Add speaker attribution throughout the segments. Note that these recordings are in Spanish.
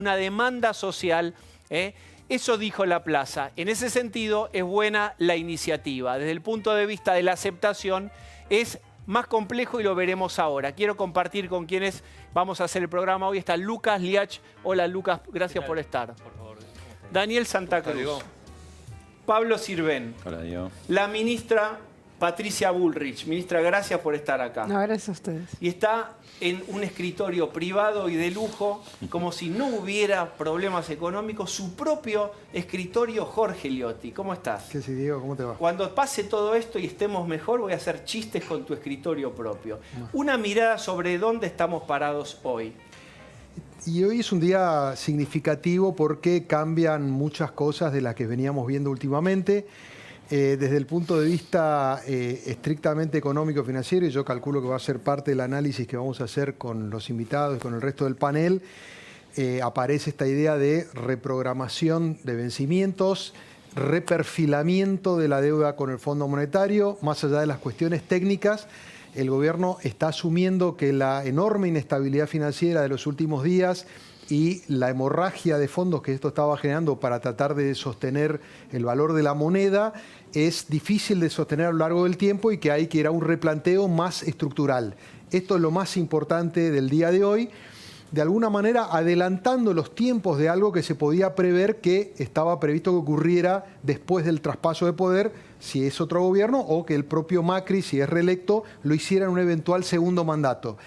Speaker 1: una demanda social. Eso dijo la plaza. En ese sentido, es buena la iniciativa. Desde el punto de vista de la aceptación, es más complejo y lo veremos ahora. Quiero compartir con quienes vamos a hacer el programa hoy. Está Lucas Liach. Hola, Lucas. Gracias por estar.
Speaker 2: Por favor.
Speaker 1: Daniel Santa Cruz. Pablo Sirven.
Speaker 3: Hola, Diego.
Speaker 1: La ministra Patricia Bullrich. Ministra, gracias por estar acá.
Speaker 4: No, gracias a ustedes.
Speaker 1: Y está en un escritorio privado y de lujo, como si no hubiera problemas económicos, su propio escritorio, Jorge Liotti. ¿Cómo estás?
Speaker 5: ¿Qué sí, Diego? ¿Cómo te va?
Speaker 1: Cuando pase todo esto y estemos mejor, voy a hacer chistes con tu escritorio propio. Una mirada sobre dónde estamos parados hoy.
Speaker 5: Y hoy es un día significativo porque cambian muchas cosas de las que veníamos viendo últimamente. Desde el punto de vista estrictamente económico-financiero, y yo calculo que va a ser parte del análisis que vamos a hacer con los invitados y con el resto del panel, aparece esta idea de reprogramación de vencimientos, reperfilamiento de la deuda con el Fondo Monetario, más allá de las cuestiones técnicas. El gobierno está asumiendo que la enorme inestabilidad financiera de los últimos días y la hemorragia de fondos que esto estaba generando para tratar de sostener el valor de la moneda es difícil de sostener a lo largo del tiempo y que hay que ir a un replanteo más estructural. Esto es lo más importante del día de hoy, de alguna manera adelantando los tiempos de algo que se podía prever que estaba previsto que ocurriera después del traspaso de poder, si es otro gobierno, o que el propio Macri, si es reelecto, lo hiciera en un eventual segundo mandato.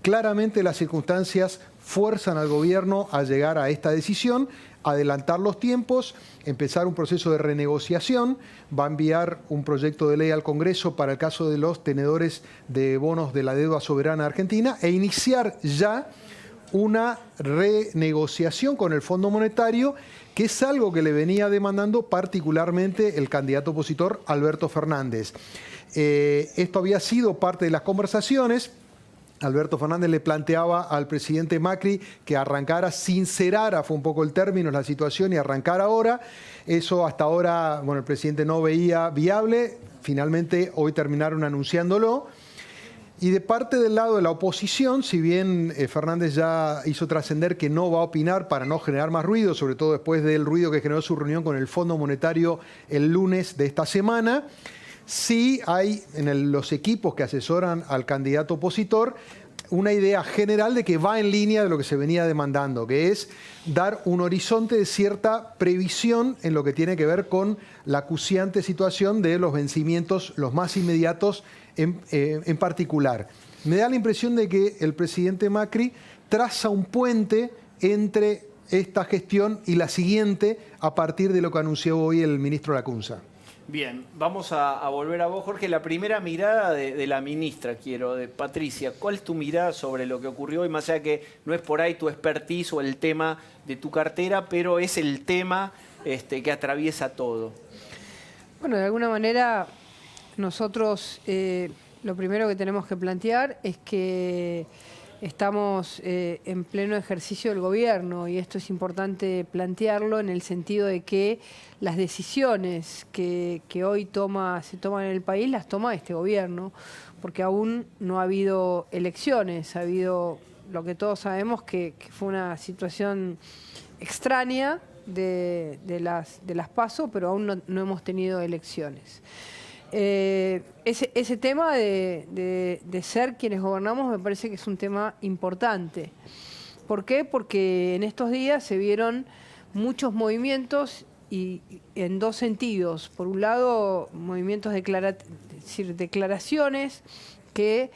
Speaker 5: Claramente las circunstancias fuerzan al gobierno a llegar a esta decisión, adelantar los tiempos, empezar un proceso de renegociación, va a enviar un proyecto de ley al Congreso para el caso de los tenedores de bonos de la deuda soberana argentina e iniciar ya una renegociación con el Fondo Monetario, que es algo que le venía demandando particularmente el candidato opositor Alberto Fernández. Esto había sido parte de las conversaciones. Alberto Fernández le planteaba al presidente Macri que arrancara, sincerara, fue un poco el término, la situación, y arrancar ahora. Eso hasta ahora, bueno, el presidente no veía viable. Finalmente hoy terminaron anunciándolo. Y de parte del lado de la oposición, si bien Fernández ya hizo trascender que no va a opinar para no generar más ruido, sobre todo después del ruido que generó su reunión con el Fondo Monetario el lunes de esta semana, sí hay en los equipos que asesoran al candidato opositor una idea general de que va en línea de lo que se venía demandando, que es dar un horizonte de cierta previsión en lo que tiene que ver con la acuciante situación de los vencimientos, los más inmediatos en particular. Me da la impresión de que el presidente Macri traza un puente entre esta gestión y la siguiente a partir de lo que anunció hoy el ministro Lacunza.
Speaker 1: Bien, vamos a volver a vos, Jorge. La primera mirada de la ministra, de Patricia. ¿Cuál es tu mirada sobre lo que ocurrió hoy? Más allá que no es por ahí tu expertise o el tema de tu cartera, pero es el tema que atraviesa todo.
Speaker 4: Bueno, de alguna manera nosotros lo primero que tenemos que plantear es que estamos en pleno ejercicio del gobierno, y esto es importante plantearlo en el sentido de que las decisiones que hoy se toman en el país las toma este gobierno, porque aún no ha habido elecciones, ha habido lo que todos sabemos que fue una situación extraña de las PASO, pero aún no hemos tenido elecciones. Ese tema de ser quienes gobernamos me parece que es un tema importante. ¿Por qué? Porque en estos días se vieron muchos movimientos y en dos sentidos. Por un lado, movimientos declaraciones que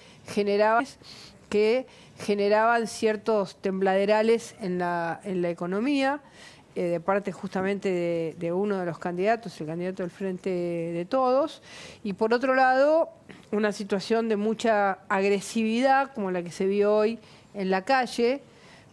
Speaker 4: generaban ciertos tembladerales en la economía, de parte justamente de uno de los candidatos, el candidato del Frente de Todos, y por otro lado, una situación de mucha agresividad, como la que se vio hoy en la calle,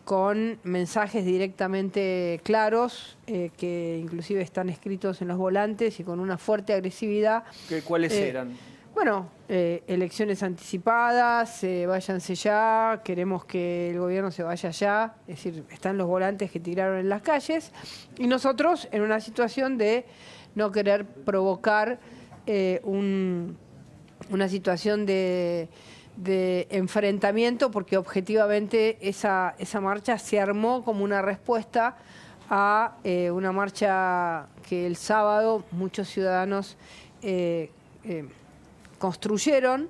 Speaker 4: con mensajes directamente claros, que inclusive están escritos en los volantes y con una fuerte agresividad.
Speaker 1: ¿Cuáles eran?
Speaker 4: Bueno, elecciones anticipadas, váyanse ya, queremos que el gobierno se vaya ya, es decir, están los volantes que tiraron en las calles, y nosotros en una situación de no querer provocar una situación de de enfrentamiento, porque objetivamente esa marcha se armó como una respuesta a una marcha que el sábado muchos ciudadanos construyeron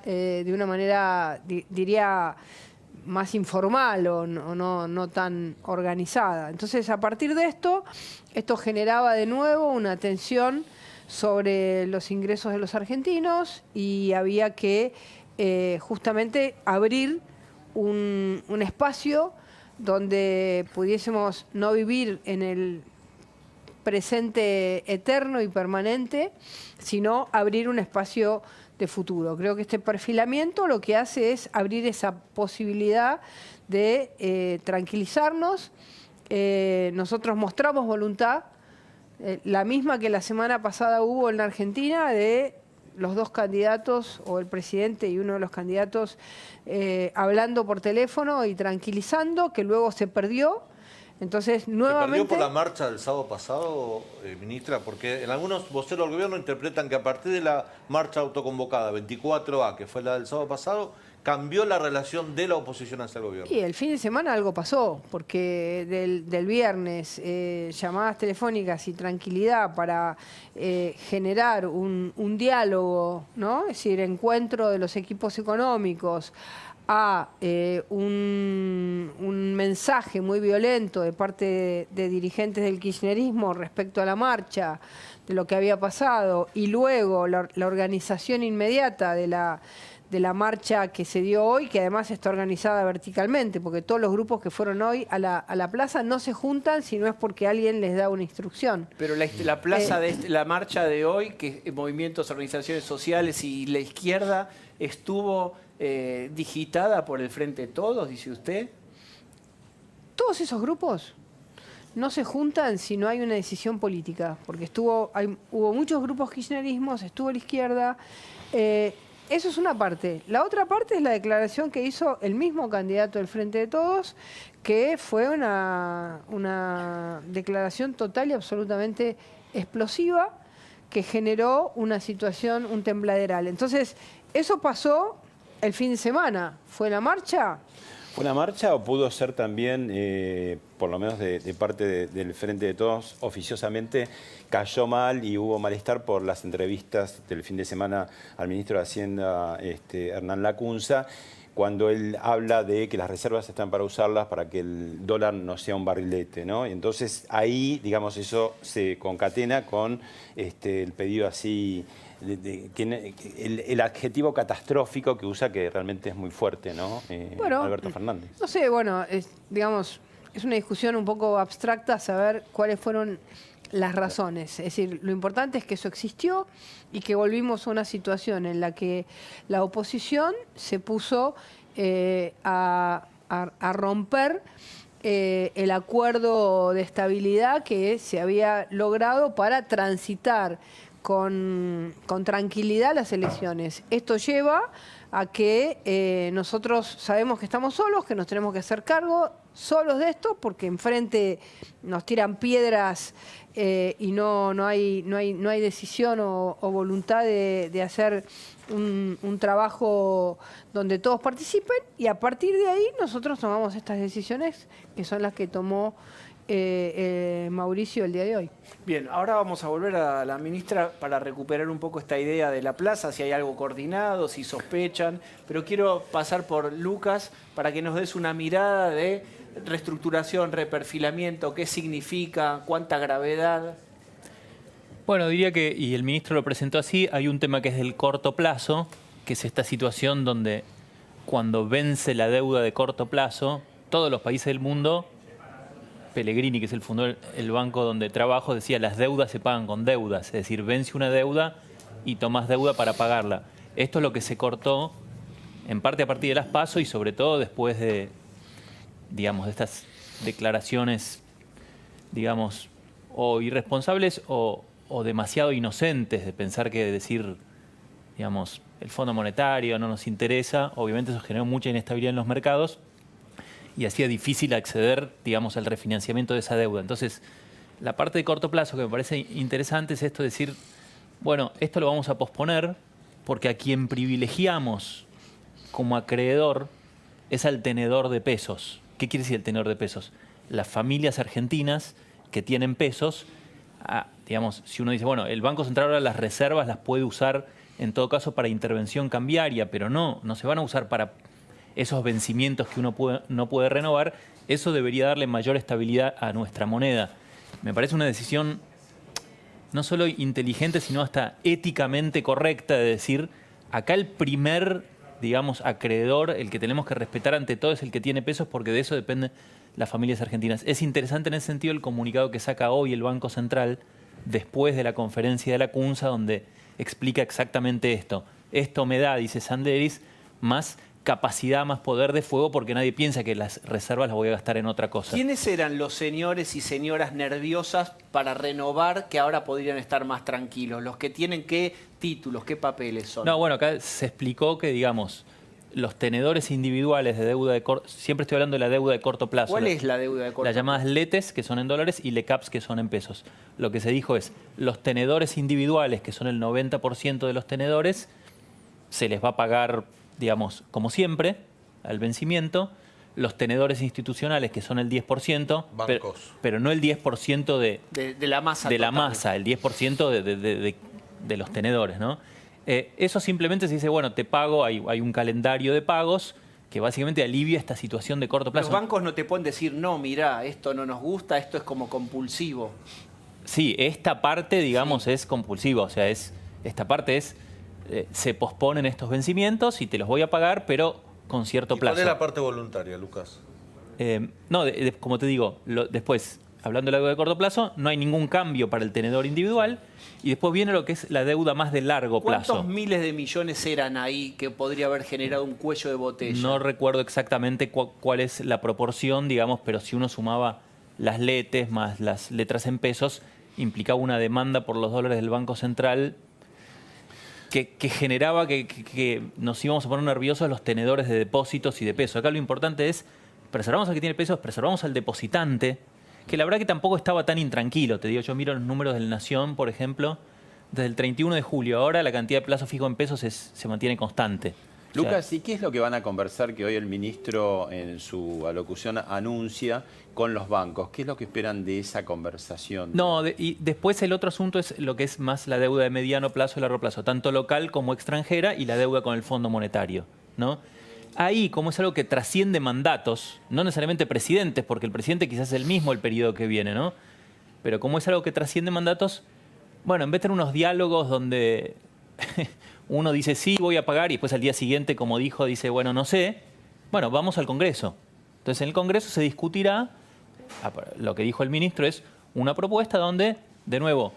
Speaker 4: de una manera, diría, más informal o no tan organizada. Entonces, a partir de esto generaba de nuevo una tensión sobre los ingresos de los argentinos y había que justamente abrir un espacio donde pudiésemos no vivir en el presente eterno y permanente, sino abrir un espacio de futuro. Creo que este perfilamiento lo que hace es abrir esa posibilidad de tranquilizarnos. Nosotros mostramos voluntad, la misma que la semana pasada hubo en la Argentina, de los dos candidatos, o el presidente y uno de los candidatos, hablando por teléfono y tranquilizando, que luego se perdió. Entonces, nuevamente...
Speaker 2: ¿Se perdió por la marcha del sábado pasado, ministra? Porque en algunos voceros del gobierno interpretan que a partir de la marcha autoconvocada 24A, que fue la del sábado pasado, cambió la relación de la oposición hacia el gobierno.
Speaker 4: Y el fin de semana algo pasó, porque del viernes llamadas telefónicas y tranquilidad para generar un diálogo, ¿no? Es decir, encuentro de los equipos económicos, a un mensaje muy violento de parte de dirigentes del kirchnerismo respecto a la marcha, de lo que había pasado, y luego la organización inmediata de la marcha que se dio hoy, que además está organizada verticalmente, porque todos los grupos que fueron hoy a la plaza no se juntan si no es porque alguien les da una instrucción.
Speaker 1: Pero la plaza la marcha de hoy, que movimientos, organizaciones sociales y la izquierda estuvo digitada por el Frente de Todos, dice usted.
Speaker 4: Todos esos grupos no se juntan si no hay una decisión política, porque hubo muchos grupos kirchnerismos, estuvo la izquierda. Eso es una parte. La otra parte es la declaración que hizo el mismo candidato del Frente de Todos, que fue una declaración total y absolutamente explosiva, que generó una situación, un tembladeral. Entonces, eso pasó el fin de semana. ¿Fue la marcha?
Speaker 3: ¿Fue una marcha o pudo ser también, por lo menos de parte del Frente de Todos, oficiosamente cayó mal y hubo malestar por las entrevistas del fin de semana al ministro de Hacienda, Hernán Lacunza, cuando él habla de que las reservas están para usarlas para que el dólar no sea un barrilete, ¿no? Y entonces ahí, digamos, eso se concatena con el pedido así, el adjetivo catastrófico que usa, que realmente es muy fuerte, ¿no?
Speaker 4: Bueno,
Speaker 3: Alberto Fernández.
Speaker 4: No sé, bueno, digamos, es una discusión un poco abstracta saber cuáles fueron las razones. Es decir, lo importante es que eso existió y que volvimos a una situación en la que la oposición se puso a romper el acuerdo de estabilidad que se había logrado para transitar con tranquilidad las elecciones. Esto lleva a que nosotros sabemos que estamos solos, que nos tenemos que hacer cargo solos de esto, porque enfrente nos tiran piedras y no hay decisión o voluntad de hacer un trabajo donde todos participen, y a partir de ahí nosotros tomamos estas decisiones que son las que tomó Mauricio el día de hoy.
Speaker 1: Bien, ahora vamos a volver a la ministra para recuperar un poco esta idea de la plaza, si hay algo coordinado, si sospechan, pero quiero pasar por Lucas para que nos des una mirada de reestructuración, reperfilamiento, qué significa, cuánta gravedad.
Speaker 6: Bueno, diría que, y el ministro lo presentó así, hay un tema que es del corto plazo, que es esta situación donde cuando vence la deuda de corto plazo, todos los países del mundo, Pellegrini, que es el fundador del banco donde trabajo, decía las deudas se pagan con deudas, es decir, vence una deuda y tomas deuda para pagarla. Esto es lo que se cortó en parte a partir de las PASO y sobre todo después de, digamos, de estas declaraciones, digamos, o irresponsables o demasiado inocentes de pensar que decir, digamos, el Fondo Monetario no nos interesa. Obviamente eso generó mucha inestabilidad en los mercados y hacía difícil acceder, digamos, al refinanciamiento de esa deuda. Entonces, la parte de corto plazo que me parece interesante es esto de decir, bueno, esto lo vamos a posponer porque a quien privilegiamos como acreedor es al tenedor de pesos. ¿Qué quiere decir el tenedor de pesos? Las familias argentinas que tienen pesos, digamos, si uno dice, bueno, el Banco Central ahora las reservas las puede usar en todo caso para intervención cambiaria, pero no se van a usar para esos vencimientos que uno no puede renovar. Eso debería darle mayor estabilidad a nuestra moneda. Me parece una decisión no solo inteligente, sino hasta éticamente correcta de decir, acá el primer, digamos, acreedor, el que tenemos que respetar ante todo es el que tiene pesos, porque de eso dependen las familias argentinas. Es interesante en ese sentido el comunicado que saca hoy el Banco Central después de la conferencia de la CUNSA, donde explica exactamente esto. Esto me da, dice Sanderis, más capacidad, más poder de fuego, porque nadie piensa que las reservas las voy a gastar en otra cosa.
Speaker 1: ¿Quiénes eran los señores y señoras nerviosas para renovar que ahora podrían estar más tranquilos? ¿Los que tienen qué títulos, qué papeles son?
Speaker 6: No, bueno, acá se explicó que, digamos, los tenedores individuales de deuda de corto... Siempre estoy hablando de la deuda de corto plazo.
Speaker 1: ¿Cuál es la deuda de corto plazo?
Speaker 6: Las llamadas LETES, que son en dólares, y LECAPs, que son en pesos. Lo que se dijo es, los tenedores individuales, que son el 90% de los tenedores, se les va a pagar, digamos, como siempre, al vencimiento. Los tenedores institucionales, que son el 10%, pero no el 10%
Speaker 1: de la masa.
Speaker 6: De la masa, el 10% de los tenedores, ¿no? Eso simplemente se dice, bueno, te pago, hay un calendario de pagos que básicamente alivia esta situación de corto plazo.
Speaker 1: Los bancos no te pueden decir, no, mirá, esto no nos gusta, esto es como compulsivo.
Speaker 6: Sí, esta parte, digamos, es compulsiva, o sea, esta parte es, se posponen estos vencimientos y te los voy a pagar, pero con cierto plazo.
Speaker 2: ¿Cuál es la parte voluntaria, Lucas?
Speaker 6: No, como te digo, después, hablando de la deuda de corto plazo, no hay ningún cambio para el tenedor individual. Y después viene lo que es la deuda más de largo plazo.
Speaker 1: ¿Cuántos miles de millones eran ahí que podría haber generado un cuello de botella?
Speaker 6: No recuerdo exactamente cuál es la proporción, digamos, pero si uno sumaba las LETES más las letras en pesos, implicaba una demanda por los dólares del Banco Central que generaba que nos íbamos a poner nerviosos los tenedores de depósitos y de pesos. Acá lo importante es, preservamos al que tiene pesos, preservamos al depositante, que la verdad que tampoco estaba tan intranquilo. Te digo, yo miro los números del Nación, por ejemplo, desde el 31 de julio. Ahora la cantidad de plazo fijo en pesos se mantiene constante.
Speaker 3: Lucas, ¿y qué es lo que van a conversar que hoy el ministro en su alocución anuncia con los bancos? ¿Qué es lo que esperan de esa conversación?
Speaker 6: No, y después el otro asunto es lo que es más la deuda de mediano plazo y largo plazo, tanto local como extranjera, y la deuda con el Fondo Monetario, ¿no? Ahí, como es algo que trasciende mandatos, no necesariamente presidentes, porque el presidente quizás es el mismo el periodo que viene, ¿no? Pero como es algo que trasciende mandatos, bueno, en vez de tener unos diálogos donde uno dice sí, voy a pagar, y después al día siguiente, como dijo, dice, bueno, no sé, bueno, vamos al Congreso. Entonces en el Congreso se discutirá, lo que dijo el ministro es una propuesta donde, de nuevo,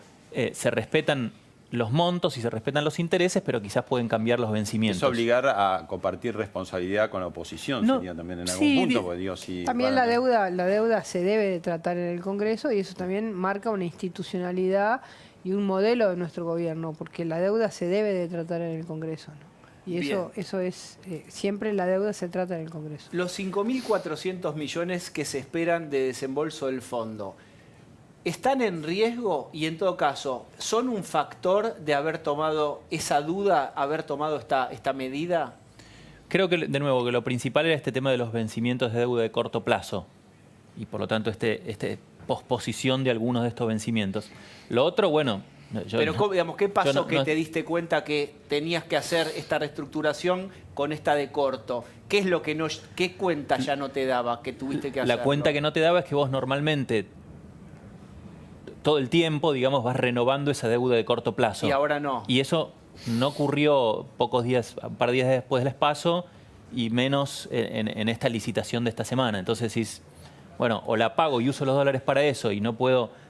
Speaker 6: se respetan los montos y se respetan los intereses, pero quizás pueden cambiar los vencimientos.
Speaker 3: Es obligar a compartir responsabilidad con la oposición,
Speaker 6: no,
Speaker 3: sería también en algún
Speaker 6: sí,
Speaker 3: punto. Porque digo, si
Speaker 4: también la deuda se debe de tratar en el Congreso, y eso también marca una institucionalidad y un modelo de nuestro gobierno, porque la deuda se debe de tratar en el Congreso, ¿no? Y eso es, siempre la deuda se trata en el Congreso.
Speaker 1: Los 5.400 millones que se esperan de desembolso del fondo, ¿están en riesgo? Y en todo caso, ¿son un factor de haber tomado esa duda, haber tomado esta medida?
Speaker 6: Creo que, de nuevo, que lo principal era este tema de los vencimientos de deuda de corto plazo. Y por lo tanto, posposición de algunos de estos vencimientos. Lo otro, bueno...
Speaker 1: Pero, digamos, ¿qué pasó que te diste cuenta que tenías que hacer esta reestructuración con esta de corto? ¿Qué es lo que qué cuenta ya no te daba que tuviste que hacer?
Speaker 6: La cuenta que no te daba es que vos normalmente todo el tiempo, digamos, vas renovando esa deuda de corto plazo.
Speaker 1: Y ahora no.
Speaker 6: Y eso no ocurrió un par de días después del PASO, y menos en esta licitación de esta semana. Entonces decís, bueno, o la pago y uso los dólares para eso y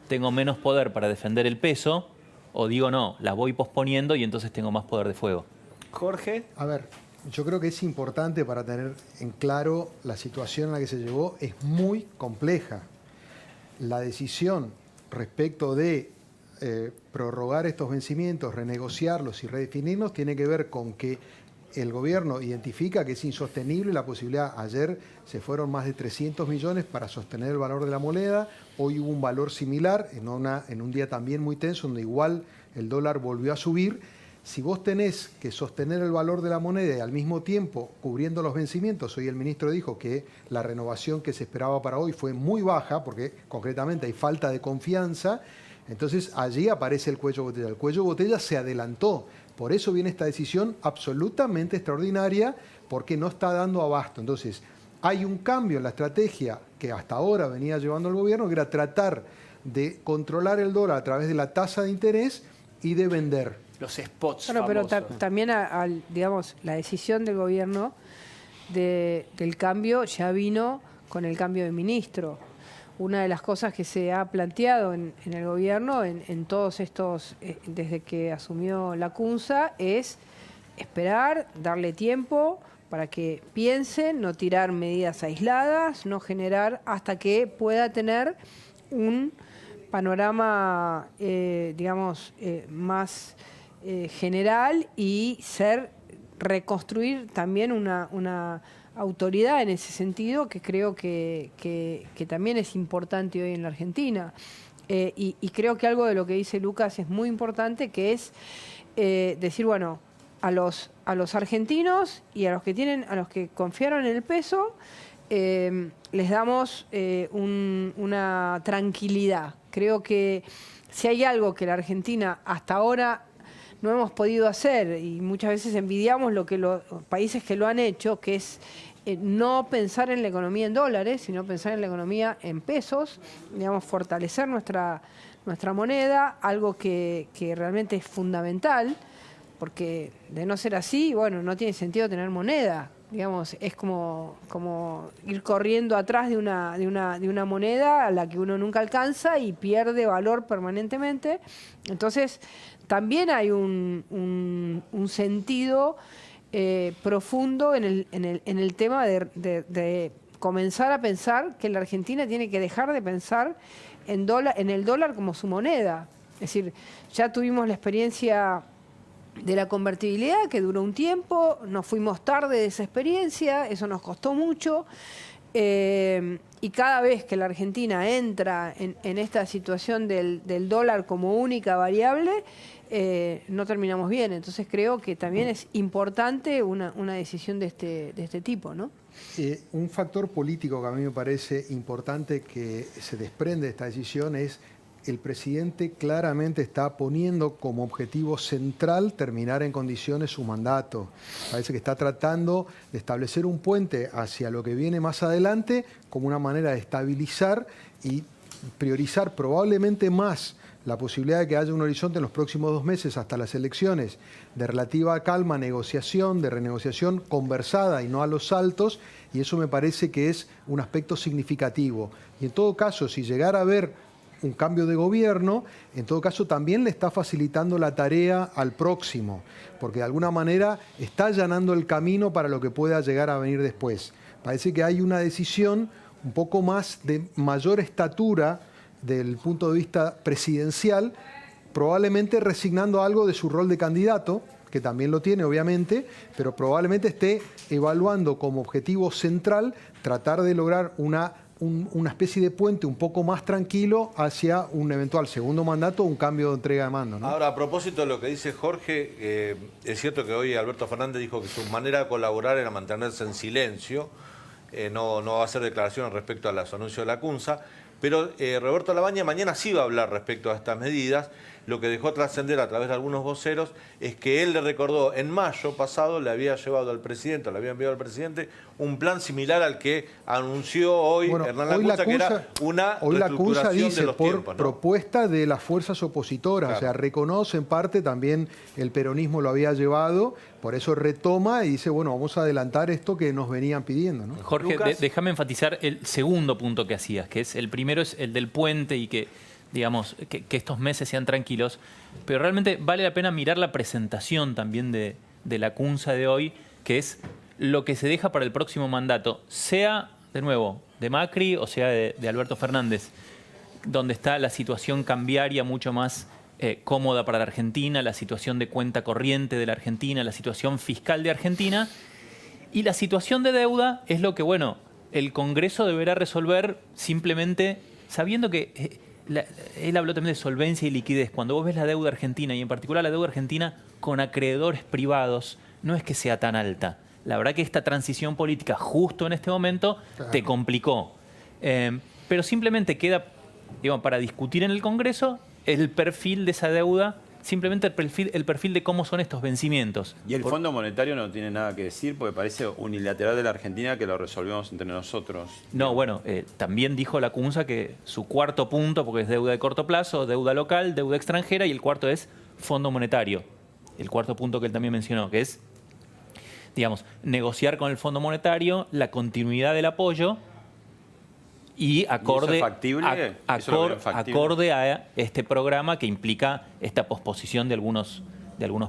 Speaker 6: tengo menos poder para defender el peso, o digo no, la voy posponiendo y entonces tengo más poder de fuego.
Speaker 1: Jorge.
Speaker 5: A ver, yo creo que es importante para tener en claro la situación en la que se llegó, es muy compleja. La decisión respecto de prorrogar estos vencimientos, renegociarlos y redefinirlos tiene que ver con que el gobierno identifica que es insostenible la posibilidad. Ayer se fueron más de 300 millones para sostener el valor de la moneda. Hoy hubo un valor similar en un día también muy tenso, donde igual el dólar volvió a subir. si vos tenés que sostener el valor de la moneda y al mismo tiempo cubriendo los vencimientos, hoy el ministro dijo que la renovación que se esperaba para hoy fue muy baja, porque concretamente hay falta de confianza, entonces allí aparece el cuello de botella. El cuello de botella se adelantó, por eso viene esta decisión absolutamente extraordinaria, porque no está dando abasto. Entonces, hay un cambio en la estrategia que hasta ahora venía llevando el gobierno, que era tratar de controlar el dólar a través de la tasa de interés y de vender.
Speaker 1: Los spots
Speaker 4: Bueno, pero
Speaker 1: famosos.
Speaker 4: también, digamos, la decisión del gobierno del cambio ya vino con el cambio de ministro. Una de las cosas que se ha planteado en el gobierno, en todos estos, desde que asumió la CUNSA, es esperar, darle tiempo para que piensen, no tirar medidas aisladas, no generar hasta que pueda tener un panorama, digamos, más general y reconstruir también una autoridad en ese sentido, que creo que también es importante hoy en la Argentina. Y creo que algo de lo que dice Lucas es muy importante, que es decir, bueno, a los argentinos y a los que confiaron en el peso, les damos una tranquilidad. Creo que si hay algo que la Argentina hasta ahora no hemos podido hacer, y muchas veces envidiamos lo que los países que lo han hecho, que es no pensar en la economía en dólares, sino pensar en la economía en pesos, digamos, fortalecer nuestra moneda, algo que realmente es fundamental, porque de no ser así, bueno, no tiene sentido tener moneda. Digamos, es como ir corriendo atrás de una moneda a la que uno nunca alcanza y pierde valor permanentemente. Entonces, también hay un sentido profundo en el tema de comenzar a pensar que la Argentina tiene que dejar de pensar en el dólar como su moneda. Es decir, ya tuvimos la experiencia de la convertibilidad, que duró un tiempo, nos fuimos tarde de esa experiencia, eso nos costó mucho, y cada vez que la Argentina entra en esta situación del dólar como única variable, no terminamos bien. Entonces creo que también es importante una decisión de este tipo, ¿no?
Speaker 5: Un factor político que a mí me parece importante que se desprende de esta decisión es el presidente claramente está poniendo como objetivo central terminar en condiciones su mandato. Parece que está tratando de establecer un puente hacia lo que viene más adelante como una manera de estabilizar y priorizar probablemente más la posibilidad de que haya un horizonte en los próximos 2 meses hasta las elecciones de relativa calma, negociación, de renegociación conversada y no a los saltos, y eso me parece que es un aspecto significativo. Y en todo caso, si llegara a haber un cambio de gobierno, en todo caso también le está facilitando la tarea al próximo, porque de alguna manera está allanando el camino para lo que pueda llegar a venir después. Parece que hay una decisión un poco más de mayor estatura del punto de vista presidencial, probablemente resignando algo de su rol de candidato, que también lo tiene obviamente, pero probablemente esté evaluando como objetivo central tratar de lograr una especie de puente un poco más tranquilo hacia un eventual segundo mandato o un cambio de entrega de mando, ¿no?
Speaker 2: Ahora, a propósito de lo que dice Jorge, es cierto que hoy Alberto Fernández dijo que su manera de colaborar era mantenerse en silencio, no va a hacer declaraciones respecto a los anuncios de la CUNSA, pero Roberto Labaña mañana sí va a hablar respecto a estas medidas. Lo que dejó trascender a través de algunos voceros es que él le recordó, en mayo pasado le había llevado al presidente, le había enviado al presidente un plan similar al que anunció hoy Hernán Lacunza, que era una
Speaker 5: hoy la CUNSA
Speaker 2: reestructuración
Speaker 5: dice
Speaker 2: de los
Speaker 5: por
Speaker 2: tiempos, ¿no?
Speaker 5: propuesta de las fuerzas opositoras,
Speaker 2: Claro.
Speaker 5: o sea, reconoce en parte también el peronismo lo había llevado, por eso retoma y dice, bueno, vamos a adelantar esto que nos venían pidiendo, ¿no?
Speaker 6: Jorge,
Speaker 1: Lucas.
Speaker 6: déjame enfatizar el segundo punto que hacías, que es el primero es el del puente y que, digamos, que estos meses sean tranquilos, pero realmente vale la pena mirar la presentación también de la CUNSA de hoy, que es lo que se deja para el próximo mandato, sea, de nuevo, de Macri o sea de Alberto Fernández, donde está la situación cambiaria mucho más cómoda para la Argentina, la situación de cuenta corriente de la Argentina, la situación fiscal de Argentina, y la situación de deuda es lo que, bueno, el Congreso deberá resolver simplemente sabiendo que él habló también de solvencia y liquidez. Cuando vos ves la deuda argentina, y en particular la deuda argentina con acreedores privados, no es que sea tan alta. La verdad que esta transición política justo en este momento te complicó. Pero simplemente queda, digamos, para discutir en el Congreso el perfil de esa deuda, simplemente el perfil de cómo son estos vencimientos.
Speaker 3: Y el Fondo Monetario no tiene nada que decir porque parece unilateral de la Argentina que lo resolvemos entre nosotros.
Speaker 6: No, bueno, también dijo la CUNSA que su cuarto punto, porque es deuda de corto plazo, deuda local, deuda extranjera, y el cuarto es Fondo Monetario. El cuarto punto que él también mencionó, que es, digamos, negociar con el Fondo Monetario la continuidad del apoyo y acorde, acorde a este programa que implica esta posposición de algunos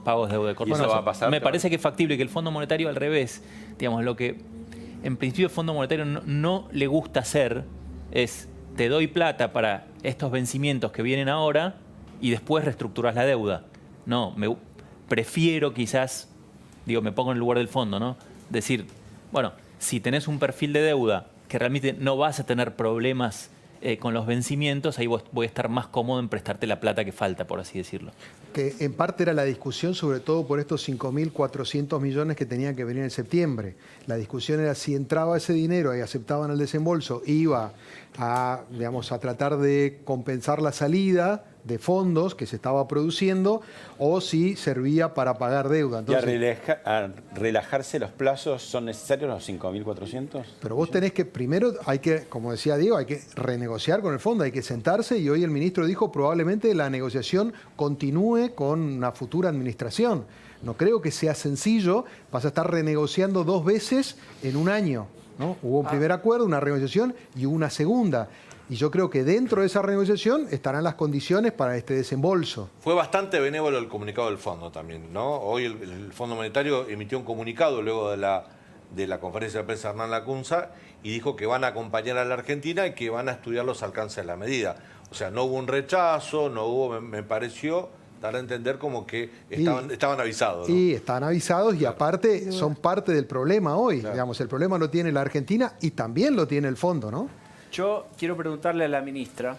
Speaker 6: pagos de deuda de corto plazo.
Speaker 3: ¿Y eso va a pasar?
Speaker 6: Me parece que es factible, que el Fondo Monetario al revés, digamos, lo que en principio el Fondo Monetario no le gusta hacer es te doy plata para estos vencimientos que vienen ahora y después reestructuras la deuda. No, prefiero quizás, digo, me pongo en el lugar del fondo, ¿no? Decir, bueno, si tenés un perfil de deuda que realmente no vas a tener problemas con los vencimientos, ahí voy a estar más cómodo en prestarte la plata que falta, por así decirlo.
Speaker 5: Que en parte era la discusión, sobre todo por estos 5.400 millones que tenían que venir en septiembre. La discusión era si entraba ese dinero y aceptaban el desembolso, iba a, digamos, a tratar de compensar la salida de fondos que se estaba produciendo o si servía para pagar deuda. Entonces,
Speaker 3: ¿Y a relajarse los plazos son necesarios los 5.400?
Speaker 5: Pero vos tenés que, primero hay que, como decía Diego, hay que renegociar con el fondo, hay que sentarse, y hoy el ministro dijo probablemente la negociación continúe con una futura administración. No creo que sea sencillo, vas a estar renegociando 2 veces en un año, ¿no? Hubo un primer acuerdo, una renegociación y una segunda. Y yo creo que dentro de esa renegociación estarán las condiciones para este desembolso.
Speaker 2: Fue bastante benévolo el comunicado del fondo también, ¿no? Hoy el Fondo Monetario emitió un comunicado luego de la conferencia de prensa de Hernán Lacunza y dijo que van a acompañar a la Argentina y que van a estudiar los alcances de la medida. O sea, no hubo un rechazo, no hubo, me pareció dar a entender como que estaban avisados, ¿no?
Speaker 5: Y están avisados y aparte son parte del problema hoy.
Speaker 2: Claro.
Speaker 5: Digamos, el problema lo tiene la Argentina y también lo tiene el fondo, ¿no?
Speaker 1: Yo quiero preguntarle a la ministra,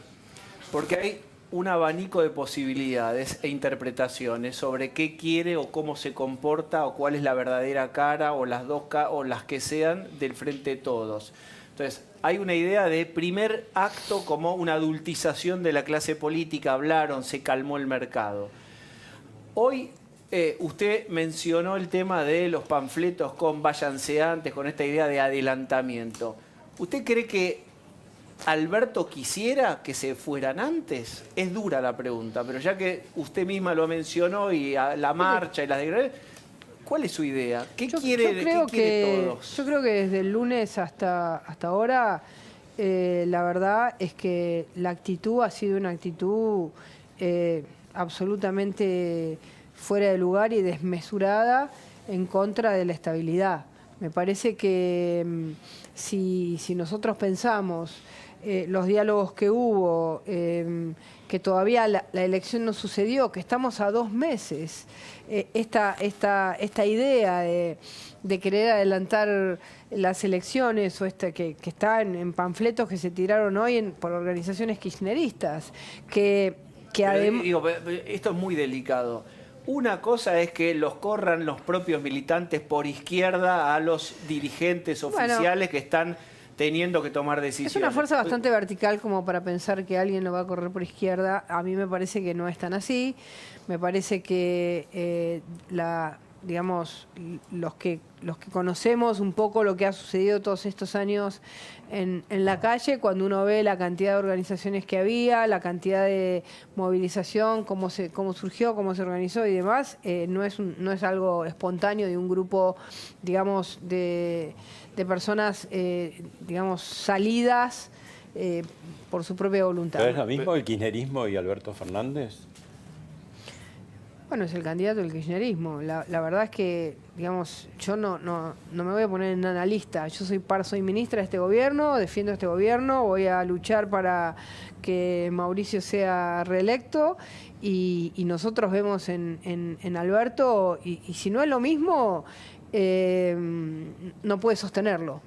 Speaker 1: porque hay un abanico de posibilidades e interpretaciones sobre qué quiere o cómo se comporta o cuál es la verdadera cara o las dos o las que sean del Frente de Todos. Entonces, hay una idea de primer acto como una adultización de la clase política, hablaron, se calmó el mercado. Hoy usted mencionó el tema de los panfletos con váyanse antes, con esta idea de adelantamiento. ¿Usted cree que Alberto quisiera que se fueran antes? Es dura la pregunta, pero ya que usted misma lo mencionó y a la marcha y las declaraciones, ¿cuál es su idea? ¿Qué quiere todos?
Speaker 4: Yo creo que desde el lunes hasta ahora, la verdad es que la actitud ha sido una actitud absolutamente fuera de lugar y desmesurada en contra de la estabilidad. Me parece que si nosotros pensamos los diálogos que hubo, que todavía la elección no sucedió, que estamos a 2 meses, esta idea de querer adelantar las elecciones o que está en panfletos que se tiraron hoy por organizaciones kirchneristas,
Speaker 1: Digo, esto es muy delicado. Una cosa es que los corran los propios militantes por izquierda a los dirigentes oficiales que están teniendo que tomar decisiones.
Speaker 4: Es una fuerza bastante vertical como para pensar que alguien lo va a correr por izquierda. A mí me parece que no es tan así. Me parece que digamos, los que conocemos un poco lo que ha sucedido todos estos años en la calle, cuando uno ve la cantidad de organizaciones que había, la cantidad de movilización, cómo surgió, cómo se organizó y demás, no es algo espontáneo de un grupo, digamos, de personas, digamos, salidas por su propia voluntad.
Speaker 3: ¿Pero es lo mismo el kirchnerismo y Alberto Fernández?
Speaker 4: Bueno, es el candidato del kirchnerismo. La verdad es que, digamos, yo no me voy a poner en analista. Yo soy ministra de este gobierno, defiendo este gobierno, voy a luchar para que Mauricio sea reelecto y nosotros vemos en Alberto, y si no es lo mismo, no puede sostenerlo.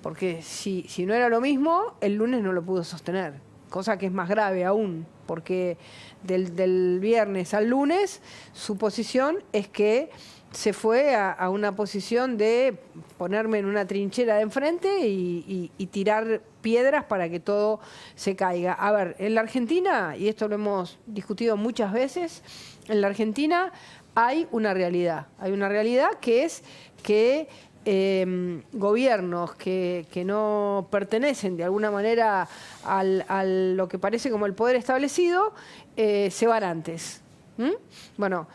Speaker 4: Porque si no era lo mismo, el lunes no lo pudo sostener. cosa que es más grave aún, porque del viernes al lunes su posición es que se fue a una posición de ponerme en una trinchera de enfrente y tirar piedras para que todo se caiga. A ver, en la Argentina, y esto lo hemos discutido muchas veces, en la Argentina hay una realidad. Hay una realidad que es que gobiernos que no pertenecen de alguna manera a lo que parece como el poder establecido, se van antes. Bueno,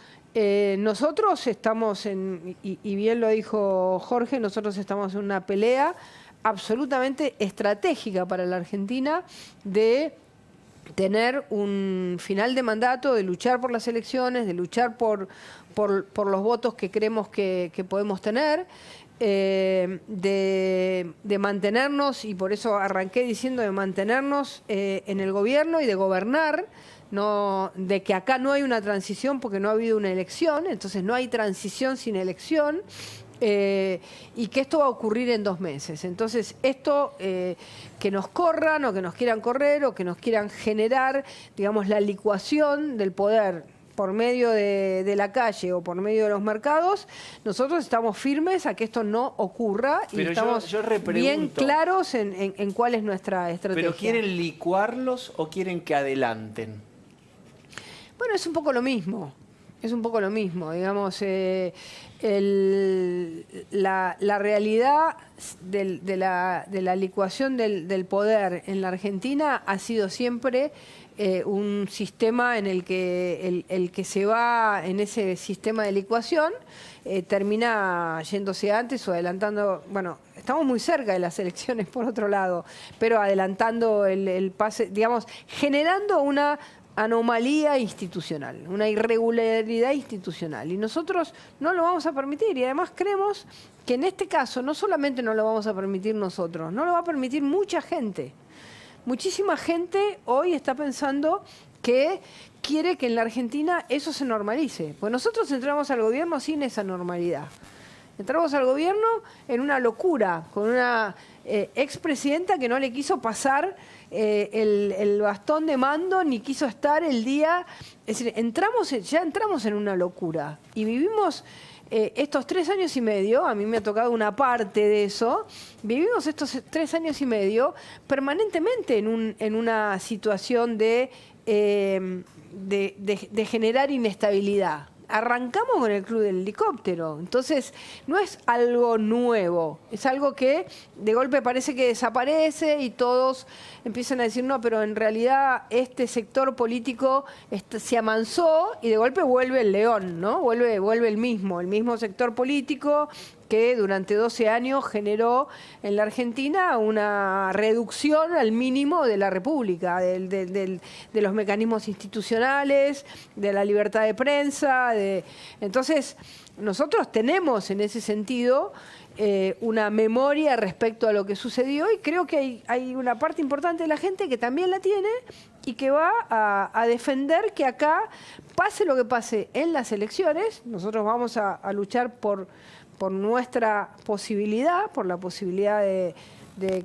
Speaker 4: nosotros estamos y bien lo dijo Jorge, nosotros estamos en una pelea absolutamente estratégica para la Argentina de tener un final de mandato, de luchar por las elecciones, de luchar por los votos que creemos que podemos tener, de mantenernos, y por eso arranqué diciendo de mantenernos en el gobierno y de gobernar, no, de que acá no hay una transición porque no ha habido una elección, entonces no hay transición sin elección, y que esto va a ocurrir en 2 meses. Entonces, esto que nos corran o que nos quieran correr o que nos quieran generar, digamos, la licuación del poder por medio de la calle o por medio de los mercados, nosotros estamos firmes a que esto no ocurra. Pero y estamos bien claros en cuál es nuestra estrategia.
Speaker 1: ¿Pero quieren licuarlos o quieren que adelanten?
Speaker 4: Bueno, es un poco lo mismo. Es un poco lo mismo, digamos, la realidad de la licuación del poder en la Argentina ha sido siempre un sistema en el que se va en ese sistema de licuación, termina yéndose antes o adelantando, bueno, estamos muy cerca de las elecciones por otro lado, pero adelantando el pase, digamos, generando una anomalía institucional, una irregularidad institucional. Y nosotros no lo vamos a permitir. Y además creemos que en este caso no solamente no lo vamos a permitir nosotros, no lo va a permitir mucha gente. Muchísima gente hoy está pensando que quiere que en la Argentina eso se normalice. Pues nosotros entramos al gobierno sin esa normalidad. Entramos al gobierno en una locura, con una expresidenta que no le quiso pasar el bastón de mando ni quiso estar el día. Es decir, ya entramos en una locura y vivimos estos 3 años y medio, a mí me ha tocado una parte de eso, vivimos estos 3 años y medio permanentemente en una situación de generar inestabilidad. Arrancamos con el Club del Helicóptero, entonces no es algo nuevo, es algo que de golpe parece que desaparece y todos empiezan a decir no, pero en realidad este sector político se amansó y de golpe vuelve el león, ¿no? Vuelve el mismo sector político que durante 12 años generó en la Argentina una reducción al mínimo de la República, de los mecanismos institucionales, de la libertad de prensa. Entonces, nosotros tenemos en ese sentido una memoria respecto a lo que sucedió y creo que hay una parte importante de la gente que también la tiene y que va a defender que acá, pase lo que pase en las elecciones, nosotros vamos a luchar por nuestra posibilidad, por la posibilidad de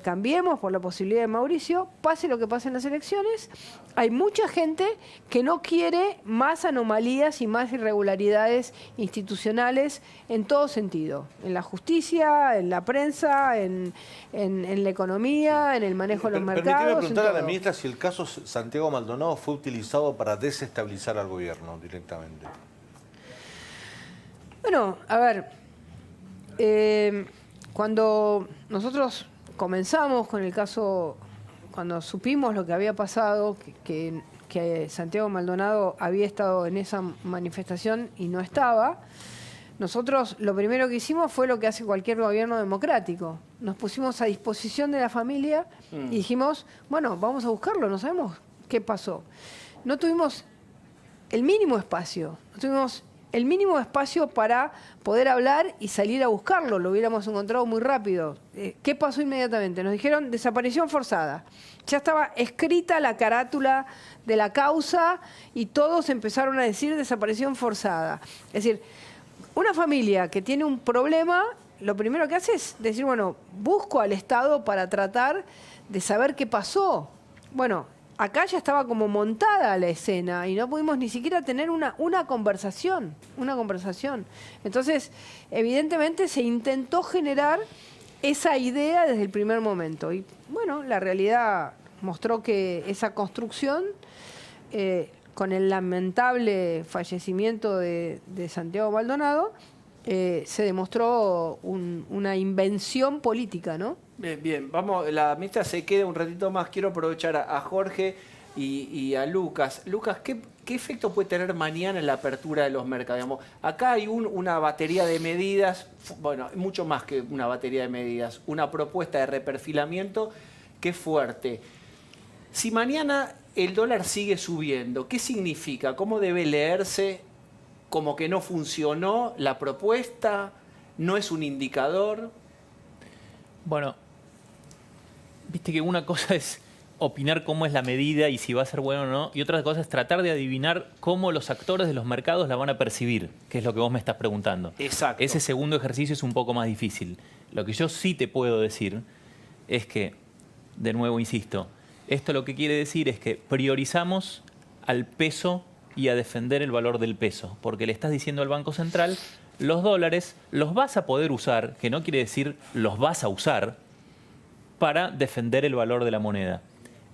Speaker 4: Cambiemos, por la posibilidad de Mauricio, pase lo que pase en las elecciones. Hay mucha gente que no quiere más anomalías y más irregularidades institucionales en todo sentido, en la justicia, en la prensa, en la economía, en el manejo de los mercados.
Speaker 2: Permíteme preguntar a la ministra si el caso Santiago Maldonado fue utilizado para desestabilizar al gobierno directamente.
Speaker 4: Bueno, a ver, cuando nosotros comenzamos con el caso, cuando supimos lo que había pasado, que Santiago Maldonado había estado en esa manifestación y no estaba, nosotros lo primero que hicimos fue lo que hace cualquier gobierno democrático. Nos pusimos a disposición de la familia y dijimos, bueno, vamos a buscarlo, no sabemos qué pasó. No tuvimos el mínimo espacio, para poder hablar y salir a buscarlo. Lo hubiéramos encontrado muy rápido. ¿Qué pasó inmediatamente? Nos dijeron desaparición forzada. Ya estaba escrita la carátula de la causa y todos empezaron a decir desaparición forzada. Es decir, una familia que tiene un problema, lo primero que hace es decir, bueno, busco al Estado para tratar de saber qué pasó. Bueno, acá ya estaba como montada la escena y no pudimos ni siquiera tener una conversación, Entonces, evidentemente se intentó generar esa idea desde el primer momento. Y bueno, la realidad mostró que esa construcción, con el lamentable fallecimiento de Santiago Maldonado, se demostró una invención política, ¿no?
Speaker 1: Bien, vamos, la ministra se queda un ratito más. Quiero aprovechar a Jorge y a Lucas. Lucas, ¿qué efecto puede tener mañana en la apertura de los mercados? Digamos, acá hay una batería de medidas, bueno, mucho más que una batería de medidas, una propuesta de reperfilamiento que es fuerte. Si mañana el dólar sigue subiendo, ¿qué significa? ¿Cómo debe leerse? ¿Como que no funcionó la propuesta? ¿No es un indicador?
Speaker 6: Bueno, viste que una cosa es opinar cómo es la medida y si va a ser bueno o no, y otra cosa es tratar de adivinar cómo los actores de los mercados la van a percibir, que es lo que vos me estás preguntando.
Speaker 1: Exacto.
Speaker 6: Ese segundo ejercicio es un poco más difícil. Lo que yo sí te puedo decir es que, de nuevo insisto, esto lo que quiere decir es que priorizamos al peso y a defender el valor del peso, porque le estás diciendo al Banco Central, los dólares los vas a poder usar, que no quiere decir los vas a usar, para defender el valor de la moneda.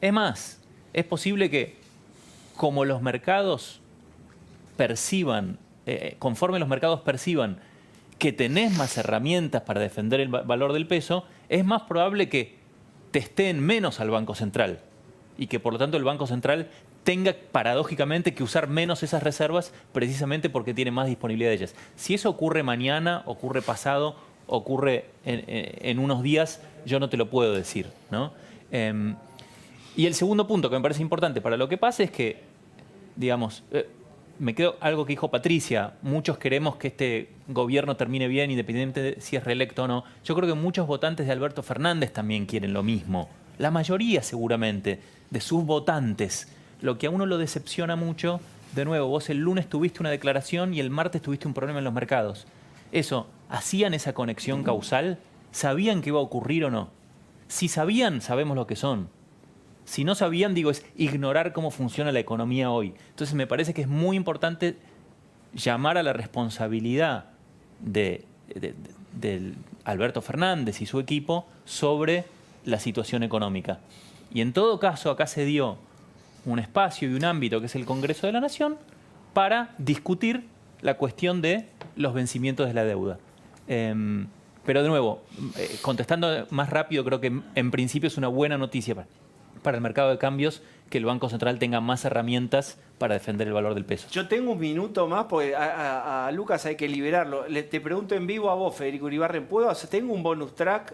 Speaker 6: Es más, es posible que como los mercados perciban, conforme los mercados perciban que tenés más herramientas para defender el valor del peso, es más probable que testeen menos al Banco Central y que por lo tanto el Banco Central tenga paradójicamente que usar menos esas reservas precisamente porque tiene más disponibilidad de ellas. Si eso ocurre mañana, ocurre pasado, ocurre en unos días, yo no te lo puedo decir, ¿no? Y el segundo punto que me parece importante para lo que pasa es que, digamos, me quedo algo que dijo Patricia, muchos queremos que este gobierno termine bien independientemente de si es reelecto o no. Yo creo que muchos votantes de Alberto Fernández también quieren lo mismo. La mayoría seguramente de sus votantes. Lo que a uno lo decepciona mucho, de nuevo, vos el lunes tuviste una declaración y el martes tuviste un problema en los mercados. Eso, ¿hacían esa conexión causal? ¿Sabían que iba a ocurrir o no? Si sabían, sabemos lo que son. Si no sabían, digo, es ignorar cómo funciona la economía hoy. Entonces me parece que es muy importante llamar a la responsabilidad de Alberto Fernández y su equipo sobre la situación económica. Y en todo caso, acá se dio un espacio y un ámbito que es el Congreso de la Nación para discutir la cuestión de los vencimientos de la deuda. Pero de nuevo, contestando más rápido, creo que en principio es una buena noticia para el mercado de cambios que el Banco Central tenga más herramientas para defender el valor del peso.
Speaker 1: Yo tengo un minuto más porque a Lucas hay que liberarlo. Te pregunto en vivo a vos, Federico Uribarren, tengo un bonus track.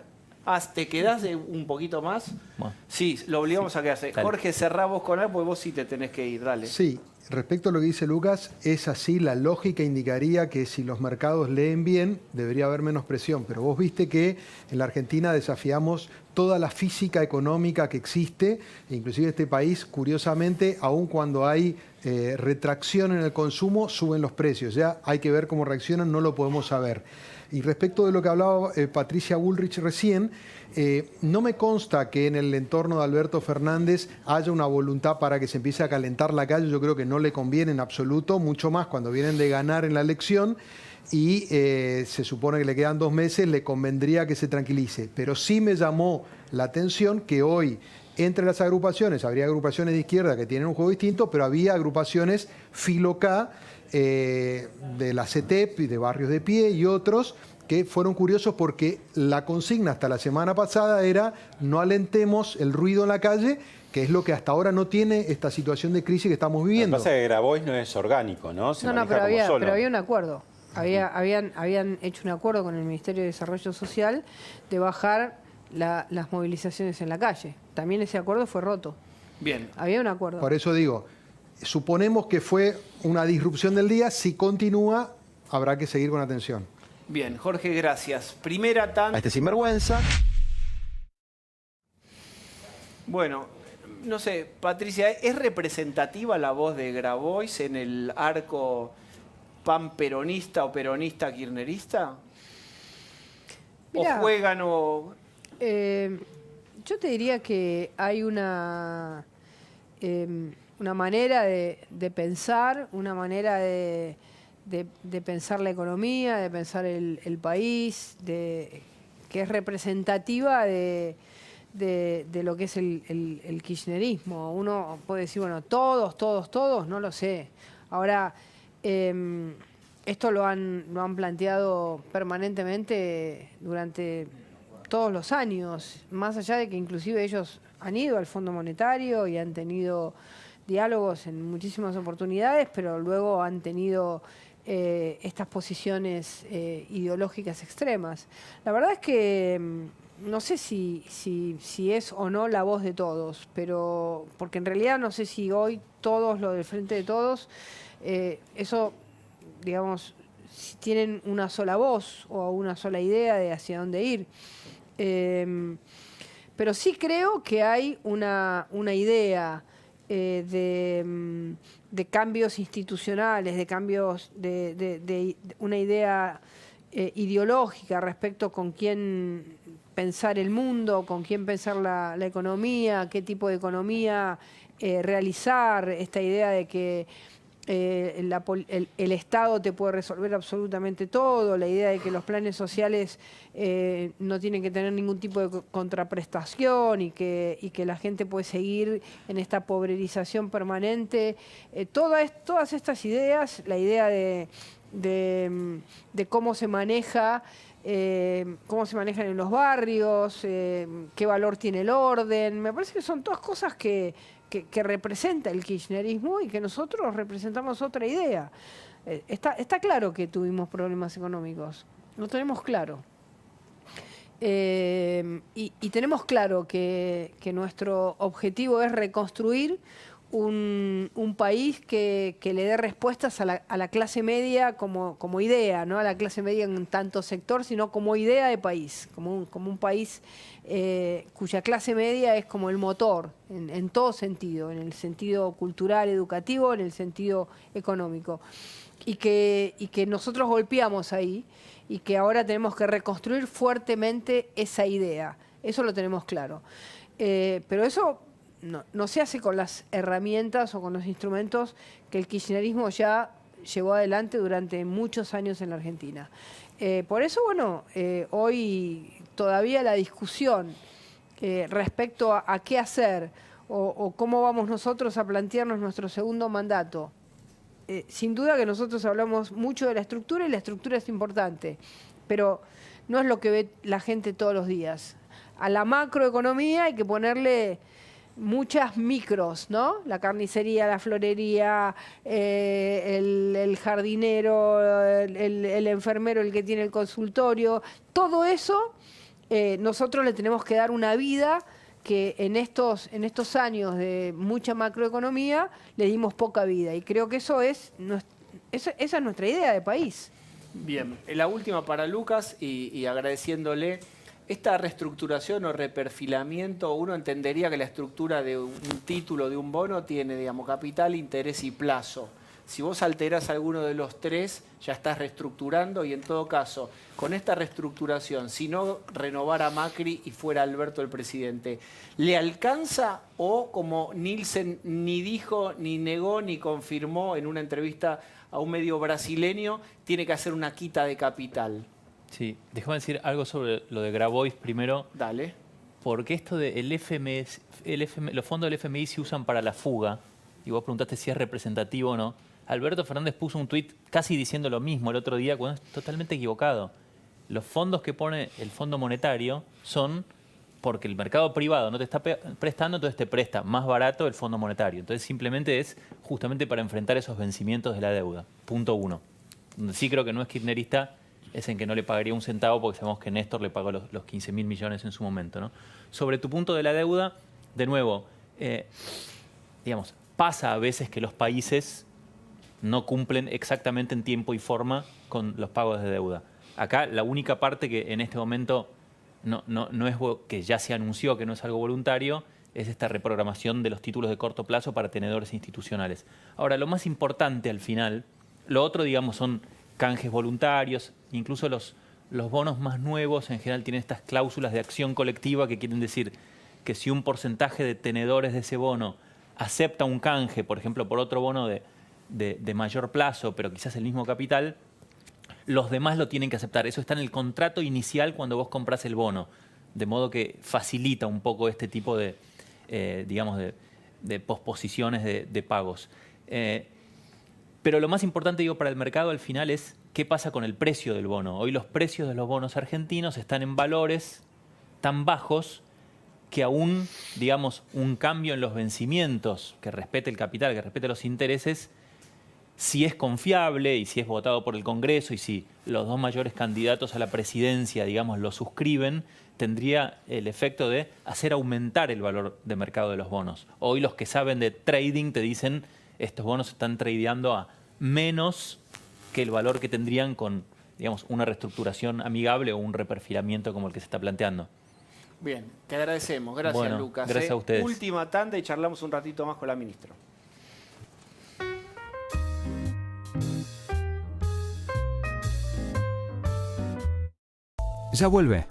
Speaker 1: ¿Te quedás un poquito más?
Speaker 6: Bueno.
Speaker 1: Sí, lo obligamos a quedarse.
Speaker 6: Dale.
Speaker 1: Jorge, cerrá vos con él porque vos sí te tenés que ir, dale.
Speaker 5: Sí, respecto a lo que dice Lucas, es así, la lógica indicaría que si los mercados leen bien, debería haber menos presión, pero vos viste que en la Argentina desafiamos toda la física económica que existe, inclusive este país, curiosamente, aun cuando hay retracción en el consumo, suben los precios, ya hay que ver cómo reaccionan, no lo podemos saber. Y respecto de lo que hablaba Patricia Bullrich recién, no me consta que en el entorno de Alberto Fernández haya una voluntad para que se empiece a calentar la calle. Yo creo que no le conviene en absoluto, mucho más cuando vienen de ganar en la elección y se supone que le quedan 2 meses, le convendría que se tranquilice. Pero sí me llamó la atención que hoy, entre las agrupaciones, habría agrupaciones de izquierda que tienen un juego distinto, pero había agrupaciones filo K, de la CETEP y de Barrios de Pie y otros que fueron curiosos porque la consigna hasta la semana pasada era no alentemos el ruido en la calle, que es lo que hasta ahora no tiene esta situación de crisis que estamos viviendo.
Speaker 3: Lo que pasa es que Grabois no es orgánico, ¿no? Se maneja
Speaker 4: pero
Speaker 3: como solo.
Speaker 4: había un acuerdo. Habían hecho un acuerdo con el Ministerio de Desarrollo Social de bajar las movilizaciones en la calle. También ese acuerdo fue roto.
Speaker 1: Bien.
Speaker 4: Había un acuerdo.
Speaker 5: Por eso digo, suponemos que fue una disrupción del día. Si continúa, habrá que seguir con atención.
Speaker 1: Bien, Jorge, gracias. Primera tanda.
Speaker 7: A este sinvergüenza.
Speaker 1: Bueno, no sé, Patricia, ¿es representativa la voz de Grabois en el arco pan-peronista o peronista-kirchnerista?
Speaker 4: Mirá,
Speaker 1: ¿O juegan o...?
Speaker 4: yo te diría que hay una una manera de pensar, una manera de pensar la economía, de pensar el país, que es representativa de lo que es el kirchnerismo. Uno puede decir, bueno, todos, no lo sé. Ahora, esto lo han planteado permanentemente durante todos los años, más allá de que inclusive ellos han ido al Fondo Monetario y han tenido diálogos en muchísimas oportunidades, pero luego han tenido estas posiciones ideológicas extremas. La verdad es que no sé si es o no la voz de todos, pero porque en realidad no sé si hoy todos, lo del Frente de Todos, eso, digamos, si tienen una sola voz o una sola idea de hacia dónde ir. Pero sí creo que hay una idea de cambios institucionales, de cambios de una idea ideológica respecto con quién pensar el mundo, con quién pensar la economía, qué tipo de economía realizar, esta idea de que el Estado te puede resolver absolutamente todo, la idea de que los planes sociales no tienen que tener ningún tipo de contraprestación y que la gente puede seguir en esta pobrerización permanente. Todas estas ideas, la idea de cómo se manejan en los barrios, qué valor tiene el orden, me parece que son todas cosas que representa el kirchnerismo y que nosotros representamos otra idea. Está claro que tuvimos problemas económicos, lo tenemos claro. Y tenemos claro que nuestro objetivo es reconstruir un país que le dé respuestas a la clase media como idea, no a la clase media en tanto sector, sino como idea de país, como un país cuya clase media es como el motor en todo sentido, en el sentido cultural, educativo, en el sentido económico. Y que nosotros golpeamos ahí y que ahora tenemos que reconstruir fuertemente esa idea. Eso lo tenemos claro. Pero eso no se hace con las herramientas o con los instrumentos que el kirchnerismo ya llevó adelante durante muchos años en la Argentina. Por eso, bueno, hoy todavía la discusión respecto a qué hacer o cómo vamos nosotros a plantearnos nuestro segundo mandato. Sin duda que nosotros hablamos mucho de la estructura y la estructura es importante, pero no es lo que ve la gente todos los días. A la macroeconomía hay que ponerle muchas micros, ¿no? La carnicería, la florería, el jardinero, el enfermero, el que tiene el consultorio, todo eso nosotros le tenemos que dar una vida que en estos años de mucha macroeconomía le dimos poca vida y creo que esa es nuestra idea de país.
Speaker 1: Bien, la última para Lucas y agradeciéndole. Esta reestructuración o reperfilamiento, uno entendería que la estructura de un título, de un bono, tiene, digamos, capital, interés y plazo. Si vos alterás alguno de los tres, ya estás reestructurando y en todo caso, con esta reestructuración, si no renovara Macri y fuera Alberto el presidente, ¿le alcanza o como Nielsen ni dijo, ni negó, ni confirmó en una entrevista a un medio brasileño, tiene que hacer una quita de capital?
Speaker 6: Sí, déjame decir algo sobre lo de Grabois primero.
Speaker 1: Dale.
Speaker 6: Porque esto de los fondos del FMI se usan para la fuga, y vos preguntaste si es representativo o no. Alberto Fernández puso un tuit casi diciendo lo mismo el otro día, cuando es totalmente equivocado. Los fondos que pone el Fondo Monetario son porque el mercado privado no te está prestando, entonces te presta más barato el Fondo Monetario. Entonces simplemente es justamente para enfrentar esos vencimientos de la deuda. Punto uno. Donde sí creo que no es kirchnerista es en que no le pagaría un centavo porque sabemos que Néstor le pagó los 15.000 millones en su momento, ¿no? Sobre tu punto de la deuda, de nuevo, digamos, pasa a veces que los países no cumplen exactamente en tiempo y forma con los pagos de deuda. Acá la única parte que en este momento no es que ya se anunció, que no es algo voluntario, es esta reprogramación de los títulos de corto plazo para tenedores institucionales. Ahora, lo más importante al final, lo otro, digamos, son canjes voluntarios, incluso los bonos más nuevos en general tienen estas cláusulas de acción colectiva que quieren decir que si un porcentaje de tenedores de ese bono acepta un canje, por ejemplo, por otro bono de mayor plazo, pero quizás el mismo capital, los demás lo tienen que aceptar. Eso está en el contrato inicial cuando vos compras el bono. De modo que facilita un poco este tipo de, digamos, de posposiciones de pagos. Pero lo más importante, digo, para el mercado al final es qué pasa con el precio del bono. Hoy los precios de los bonos argentinos están en valores tan bajos que aún, digamos, un cambio en los vencimientos que respete el capital, que respete los intereses, si es confiable y si es votado por el Congreso y si los dos mayores candidatos a la presidencia, digamos, lo suscriben, tendría el efecto de hacer aumentar el valor de mercado de los bonos. Hoy los que saben de trading te dicen estos bonos están tradeando a menos que el valor que tendrían con, digamos, una reestructuración amigable o un reperfilamiento como el que se está planteando.
Speaker 1: Bien, te agradecemos. Gracias,
Speaker 6: Bueno,
Speaker 1: Lucas.
Speaker 6: gracias a ustedes.
Speaker 1: Última tanda y charlamos un ratito más con la ministra.
Speaker 7: Ya vuelve